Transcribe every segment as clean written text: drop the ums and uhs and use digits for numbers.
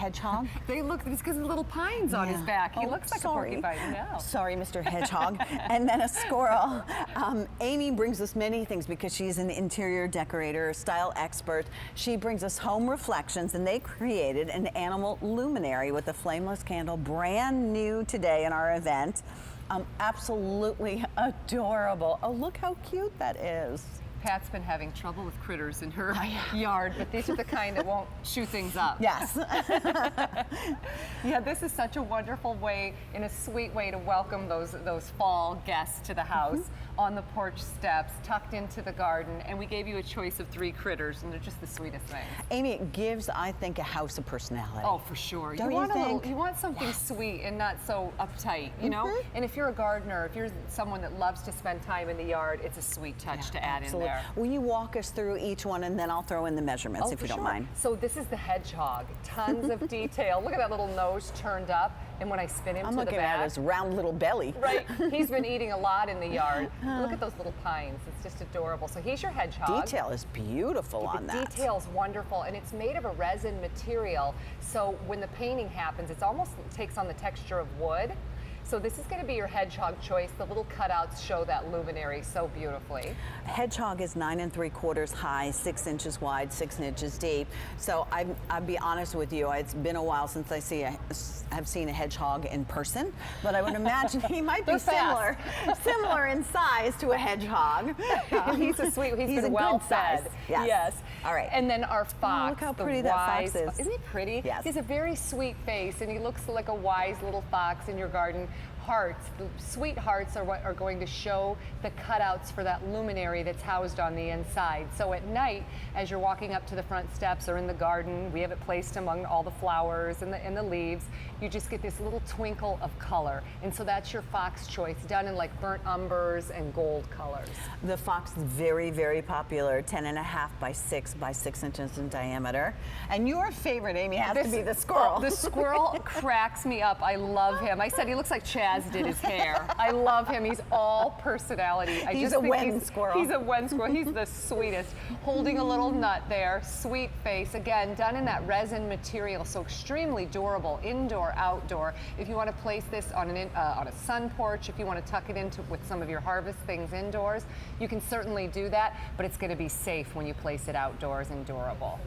hedgehog? They look, it's because of the little pines on his back. He looks like a porcupine now. Sorry, Mr. Hedgehog. And then a squirrel. Amy brings us many things because she's an interior decorator, style expert. She brings us home reflections, and they created an animal luminary with a flameless candle, brand new today in our event. Absolutely adorable. Oh, look how cute that is. Pat's been having trouble with critters in her yard, but these are the kind that won't chew things up. Yes. Yeah, this is such a wonderful way, in a sweet way, to welcome those fall guests to the house on the porch steps, tucked into the garden, and we gave you a choice of 3 critters, and they're just the sweetest things. Amy, it gives, I think, a house a personality. Oh, for sure. Don't you want you a think? little, you want something sweet and not so uptight, you know? And if you're a gardener, if you're someone that loves to spend time in the yard, it's a sweet touch to add in there. Will you walk us through each one, and then I'll throw in the measurements if you don't mind? So this is the hedgehog. Tons of detail. Look at that little nose turned up. And when I spin him to the back. I'm looking at his round little belly. Right. He's been eating a lot in the yard. Look at those little pines. It's just adorable. So he's your hedgehog. Detail is beautiful on that. The detail's wonderful, and it's made of a resin material. So when the painting happens, it almost takes on the texture of wood. So this is going to be your hedgehog choice. The little cutouts show that luminary so beautifully. Hedgehog is 9 3/4 high, 6 inches wide, 6 inches deep. So I'll be honest with you, it's been a while since I've seen a hedgehog in person, but I would imagine he might be similar in size to a hedgehog. He's a sweet, he's been well fed. Yes. All right. And then our fox. Look how pretty that fox is. Isn't he pretty? Yes. He has a very sweet face, and he looks like a wise little fox in your garden. Hearts, the sweet hearts are what are going to show the cutouts for that luminary that's housed on the inside. So at night, as you're walking up to the front steps or in the garden, we have it placed among all the flowers and the leaves, you just get this little twinkle of color. And so that's your fox choice, done in like burnt umbers and gold colors. The fox is very, very popular, 10.5 by 6 by 6 inches in diameter. And your favorite, Amy, has to be the squirrel. The squirrel cracks me up. I love him. I said he looks like Chaz did his hair. I love him. He's all personality. He's a Wen squirrel. He's a Wen squirrel. He's the sweetest. Holding a little nut there. Sweet face. Again, done in that resin material, so extremely durable, indoor, outdoor. If you want to place this on a sun porch, if you want to tuck it into with some of your harvest things indoors, you can certainly do that, but it's going to be safe when you place it outdoors and durable.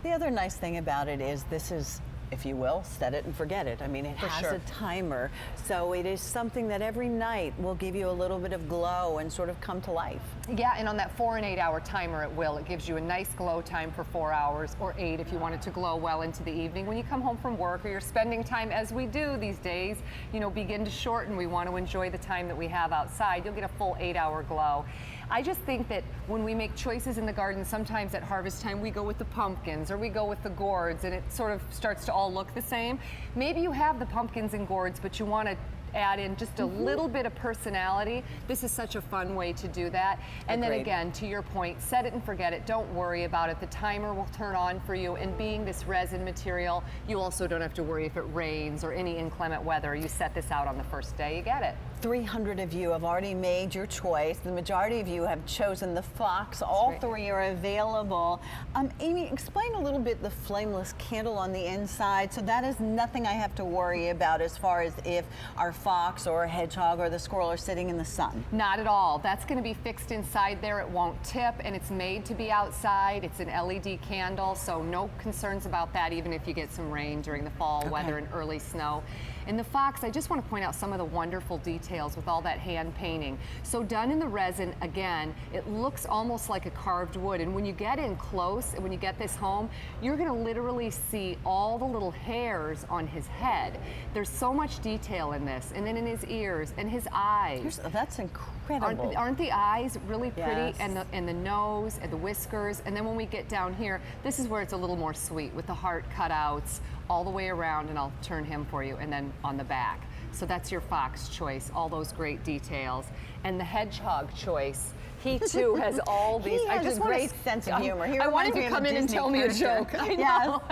The other nice thing about it is this is, if you will, set it and forget it. I mean, it has a timer, so it is something that every night will give you a little bit of glow and sort of come to life. Yeah, and on that 4 and 8 hour timer it will. It gives you a nice glow time for 4 hours, or 8 if you want it to glow well into the evening. When you come home from work or you're spending time, as we do these days, you know, begin to shorten. We want to enjoy the time that we have outside. You'll get a full 8 hour glow. I just think that when we make choices in the garden, sometimes at harvest time we go with the pumpkins or we go with the gourds, and it sort of starts to all look the same. Maybe you have the pumpkins and gourds, but you want to add in just a little bit of personality. This is such a fun way to do that. And then again, to your point, set it and forget it. Don't worry about it. The timer will turn on for you, and being this resin material, you also don't have to worry if it rains or any inclement weather. You set this out on the first day, you get it. 300 of you have already made your choice. The majority of you have chosen the fox. All 3 are available. Amy, explain a little bit the flameless candle on the inside. So that is nothing I have to worry about as far as if our fox or a hedgehog or the squirrel are sitting in the sun. Not at all. That's going to be fixed inside there. It won't tip, and it's made to be outside. It's an LED candle, so no concerns about that, even if you get some rain during the fall weather and early snow. In the fox, I just want to point out some of the wonderful details with all that hand painting. So done in the resin, again, it looks almost like a carved wood. And when you get in close, and when you get this home, you're going to literally see all the little hairs on his head. There's so much detail in this. And then in his ears and his eyes. That's incredible. Aren't the eyes really pretty? Yes. And the nose and the whiskers. And then when we get down here, this is where it's a little more sweet with the heart cutouts all the way around, and I'll turn him for you, and then on the back. So that's your fox choice, all those great details. And the hedgehog choice, he too has all these. He has I just a great sense of humor. I wanted to come in and tell me a joke. I know.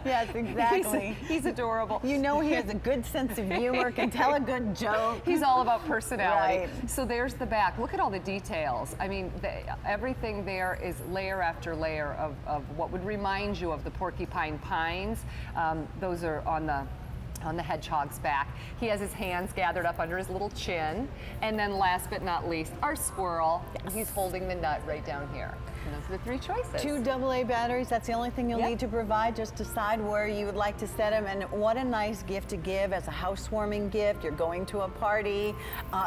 Yes, exactly. He's adorable. You know he has a good sense of humor, can tell a good joke. He's all about personality. Right. So there's the back. Look at all the details. I mean, everything there is layer after layer of what would remind you of the porcupine pines. Those are on the hedgehog's back. He has his hands gathered up under his little chin. And then last but not least, our squirrel. Yes. He's holding the nut right down here. And those are the 3 choices. 2 AA batteries, that's the only thing you'll need to provide. Just decide where you would like to set them. And what a nice gift to give as a housewarming gift. You're going to a party.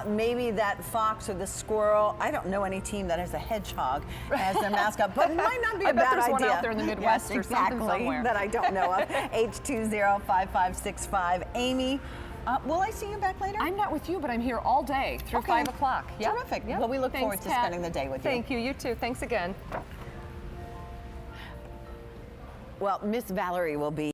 Maybe that fox or the squirrel. I don't know any team that has a hedgehog as their mascot, but it might not be a bad idea. There's one out there in the Midwest yes, or something somewhere. that I don't know of. H205565. Amy, will I see you back later? I'm not with you, but I'm here all day through 5 o'clock. Yep. Terrific. Yep. Well, we look forward to spending the day with you. Thank you. You too. Thanks again. Well, Miss Valerie will be